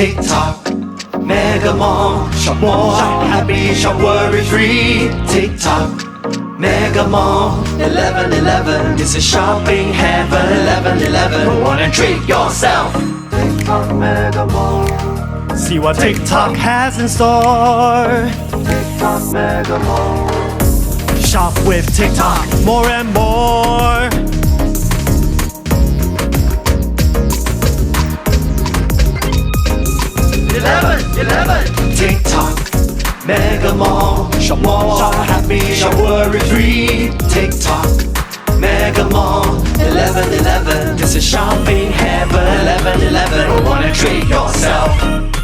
TikTok, Mega Mall, shop more, shop happy, shop worry free. TikTok, Mega Mall, 1111, this is shopping heaven. 1111, wanna treat yourself. TikTok, Mega Mall, see what TikTok has in store. TikTok, Mega Mall, shop with TikTok, more and more. 11 TikTok, Mega Mall, shop more, shop happy, shop worry free. TikTok, Mega Mall, 1111, this is shopping heaven. 1111, wanna treat yourself.